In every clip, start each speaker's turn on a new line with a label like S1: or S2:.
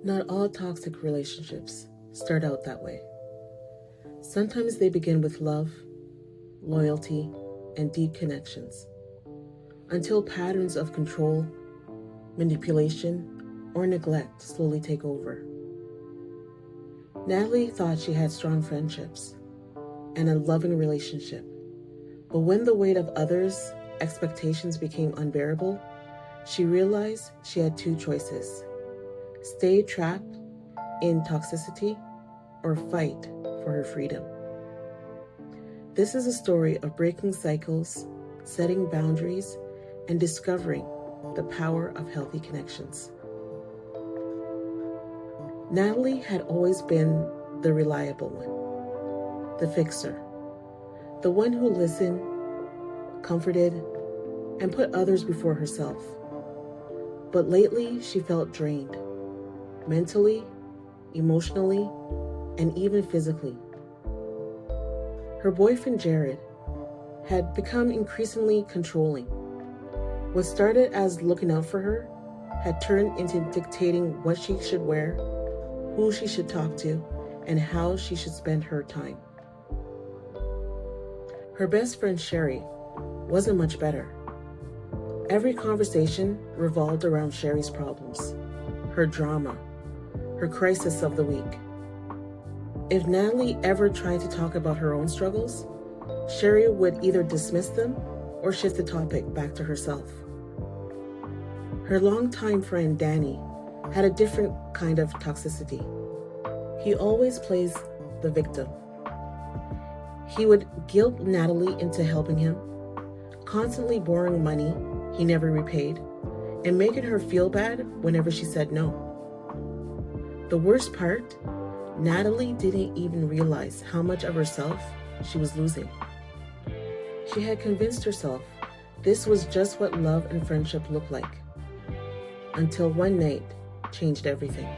S1: Not all toxic relationships start out that way. Sometimes they begin with love, loyalty, and deep connections, until patterns of control, manipulation, or neglect slowly take over. Natalie thought she had strong friendships and a loving relationship, but when the weight of others' expectations became unbearable, she realized she had two choices: stay trapped in toxicity or fight for her freedom. This is a story of breaking cycles, setting boundaries, and discovering the power of healthy connections. Natalie had always been the reliable one, the fixer, the one who listened, comforted, and put others before herself. But lately, she felt drained, mentally, emotionally, and even physically. Her boyfriend, Jared, had become increasingly controlling. What started as looking out for her had turned into dictating what she should wear, who she should talk to, and how she should spend her time. Her best friend, Sherry, wasn't much better. Every conversation revolved around Sherry's problems, her drama, her crisis of the week. If Natalie ever tried to talk about her own struggles, Sherry would either dismiss them or shift the topic back to herself. Her longtime friend, Danny, had a different kind of toxicity. He always plays the victim. He would guilt Natalie into helping him, constantly borrowing money he never repaid, and making her feel bad whenever she said no. The worst part, Natalie didn't even realize how much of herself she was losing. She had convinced herself this was just what love and friendship looked like, until one night changed everything.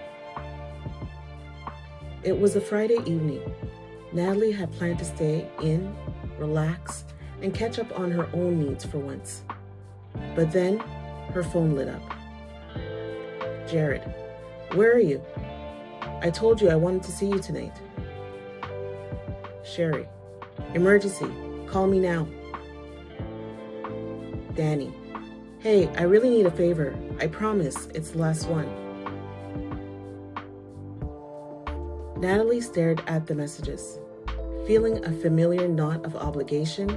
S1: It was a Friday evening. Natalie had planned to stay in, relax, and catch up on her own needs for once. But then, her phone lit up. "Jared, where are you? I told you I wanted to see you tonight." "Sherry, emergency, call me now." "Danny, hey, I really need a favor. I promise it's the last one." Natalie stared at the messages, feeling a familiar knot of obligation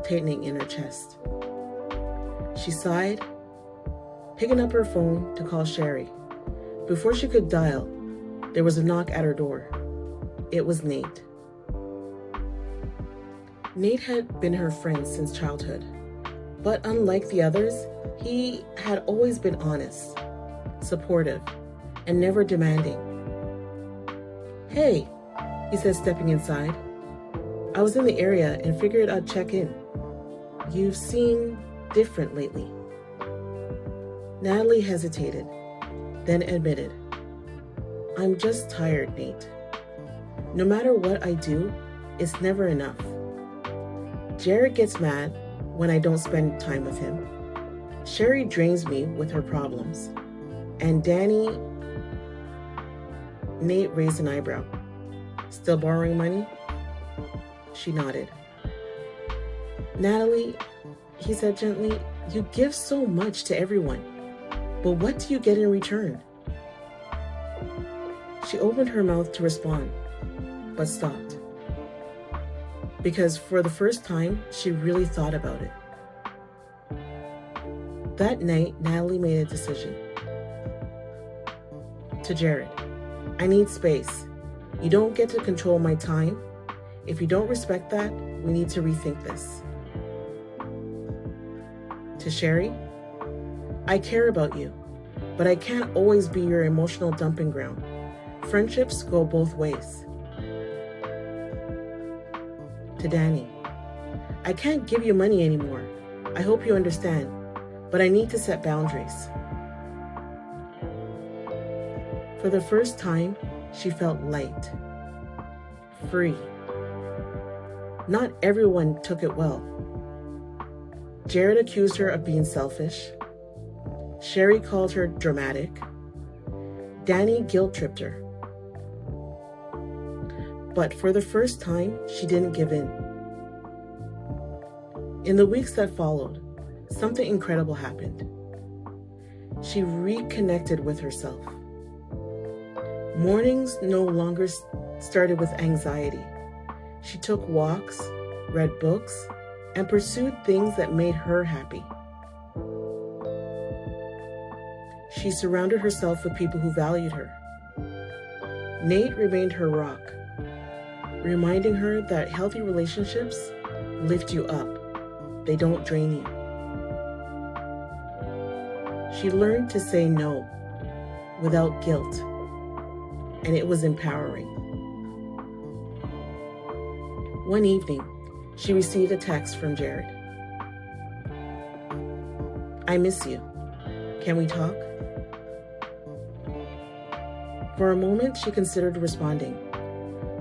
S1: tightening in her chest. She sighed, picking up her phone to call Sherry. Before she could dial, there was a knock at her door. It was Nate. Nate had been her friend since childhood, but unlike the others, he had always been honest, supportive, and never demanding. "Hey," he said, stepping inside. "I was in the area and figured I'd check in. You've seemed different lately." Natalie hesitated, then admitted, "I'm just tired, Nate. No matter what I do, it's never enough. Jared gets mad when I don't spend time with him. Sherry drains me with her problems. And Danny..." Nate raised an eyebrow. "Still borrowing money?" She nodded. "Natalie," he said gently, "you give so much to everyone, but what do you get in return?" She opened her mouth to respond, but stopped. Because for the first time, she really thought about it. That night, Natalie made a decision. To Jared, "I need space. You don't get to control my time. If you don't respect that, we need to rethink this." To Sherry, "I care about you, but I can't always be your emotional dumping ground. Friendships go both ways." To Danny, "I can't give you money anymore. I hope you understand, but I need to set boundaries." For the first time, she felt light, free. Not everyone took it well. Jared accused her of being selfish. Sherry called her dramatic. Danny guilt-tripped her. But for the first time, she didn't give in. In the weeks that followed, something incredible happened. She reconnected with herself. Mornings no longer started with anxiety. She took walks, read books, and pursued things that made her happy. She surrounded herself with people who valued her. Nate remained her rock, reminding her that healthy relationships lift you up. They don't drain you. She learned to say no without guilt, and it was empowering. One evening, she received a text from Jared. "I miss you. Can we talk?" For a moment, she considered responding,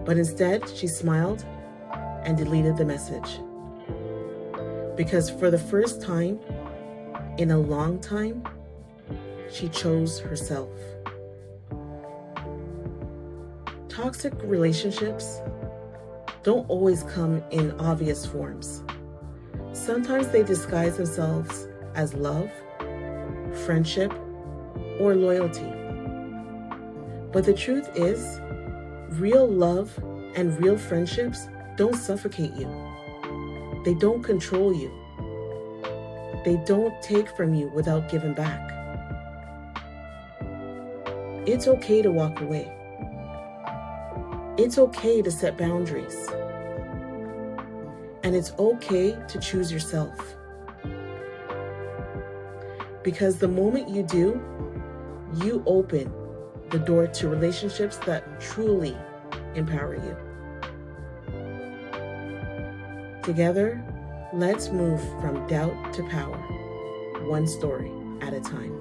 S1: but instead she smiled and deleted the message. Because for the first time in a long time, she chose herself. Toxic relationships don't always come in obvious forms. Sometimes they disguise themselves as love, friendship, or loyalty. But the truth is, real love and real friendships don't suffocate you. They don't control you. They don't take from you without giving back. It's okay to walk away. It's okay to set boundaries. And it's okay to choose yourself. Because the moment you do, you open the door to relationships that truly empower you. Together, let's move from doubt to power, one story at a time.